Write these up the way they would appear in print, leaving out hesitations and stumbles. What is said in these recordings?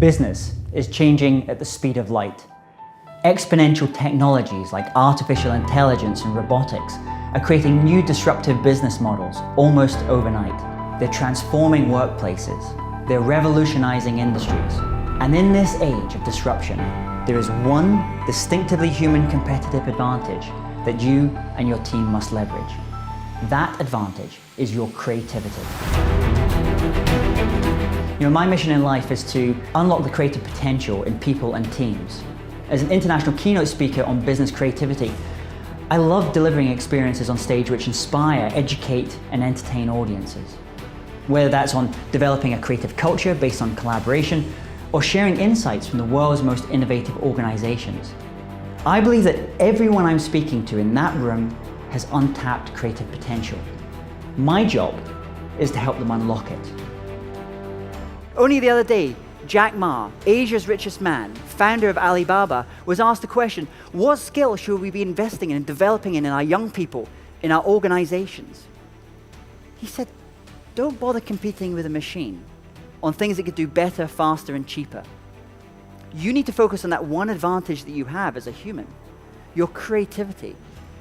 Business is changing at the speed of light. Exponential technologies like artificial intelligence and robotics are creating new disruptive business models almost overnight. They're transforming workplaces. They're revolutionizing industries. And in this age of disruption, there is one distinctively human competitive advantage that you and your team must leverage. That advantage is your creativity. My mission in life is to unlock the creative potential in people and teams. As an international keynote speaker on business creativity, I love delivering experiences on stage which inspire, educate, and entertain audiences. Whether that's on developing a creative culture based on collaboration, or sharing insights from the world's most innovative organizations. I believe that everyone I'm speaking to in that room has untapped creative potential. My job is to help them unlock it. Only the other day, Jack Ma, Asia's richest man, founder of Alibaba, was asked the question, what skills should we be investing in and developing in our young people, in our organizations? He said, don't bother competing with a machine on things that could do better, faster, and cheaper. You need to focus on that one advantage that you have as a human, your creativity,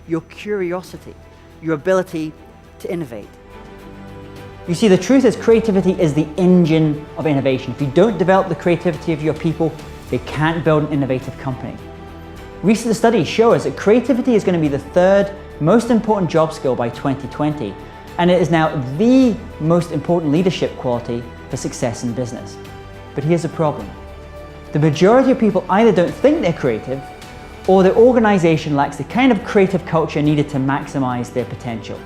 your curiosity, your ability to innovate. You see, the truth is creativity is the engine of innovation. If you don't develop the creativity of your people, they can't build an innovative company. Recent studies show us that creativity is going to be the third most important job skill by 2020, and it is now the most important leadership quality for success in business. But here's the problem. The majority of people either don't think they're creative, or their organization lacks the kind of creative culture needed to maximize their potential.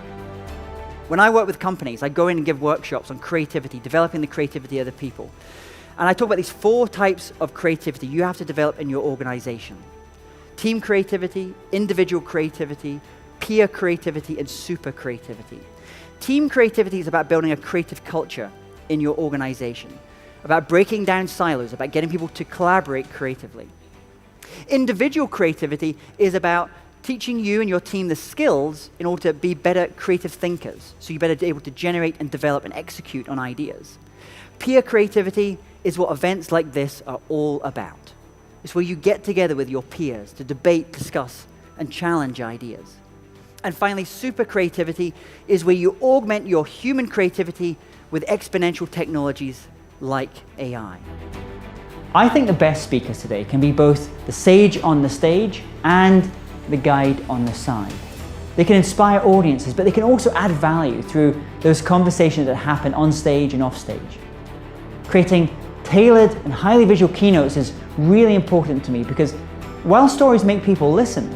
When I work with companies, I go in and give workshops on creativity, developing the creativity of the people. And I talk about these 4 types of creativity you have to develop in your organization. Team creativity, individual creativity, peer creativity, and super creativity. Team creativity is about building a creative culture in your organization, about breaking down silos, about getting people to collaborate creatively. Individual creativity is about teaching you and your team the skills in order to be better creative thinkers, so you're better able to generate and develop and execute on ideas. Peer creativity is what events like this are all about. It's where you get together with your peers to debate, discuss, and challenge ideas. And finally, super creativity is where you augment your human creativity with exponential technologies like AI. I think the best speakers today can be both the sage on the stage and the guide on the side. They can inspire audiences, but they can also add value through those conversations that happen on stage and off stage. Creating tailored and highly visual keynotes is really important to me because while stories make people listen,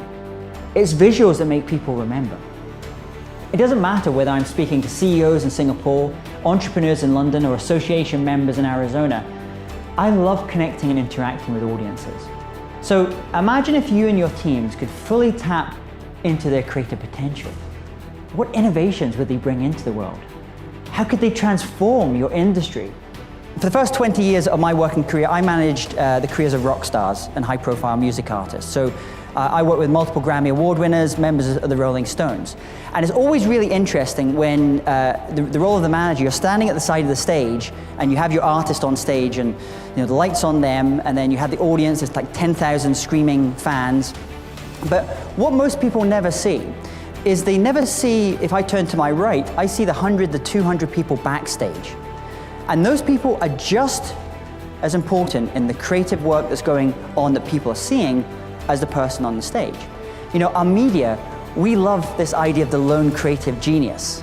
it's visuals that make people remember. It doesn't matter whether I'm speaking to CEOs in Singapore, entrepreneurs in London, or association members in Arizona. I love connecting and interacting with audiences. So imagine if you and your teams could fully tap into their creative potential. What innovations would they bring into the world? How could they transform your industry? For the first 20 years of my working career, I managed the careers of rock stars and high-profile music artists. So I worked with multiple Grammy Award winners, members of the Rolling Stones. And it's always really interesting when the role of the manager, you're standing at the side of the stage and you have your artist on stage and the lights on them, and then you have the audience, it's like 10,000 screaming fans. But what most people never see is they never see, if I turn to my right, I see the 100, the 200 people backstage. And those people are just as important in the creative work that's going on that people are seeing as the person on the stage. Our media, we love this idea of the lone creative genius.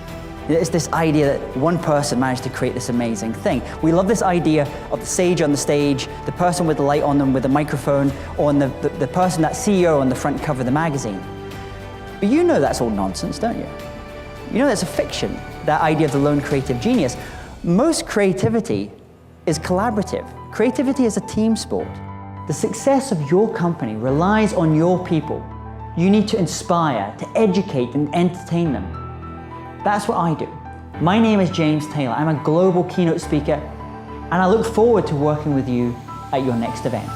It's this idea that one person managed to create this amazing thing. We love this idea of the sage on the stage, the person with the light on them with a microphone, or the person, that CEO on the front cover of the magazine. But that's all nonsense, don't you? That's a fiction, that idea of the lone creative genius. Most creativity is collaborative. Creativity is a team sport. The success of your company relies on your people. You need to inspire, to educate, and entertain them. That's what I do. My name is James Taylor. I'm a global keynote speaker, and I look forward to working with you at your next event.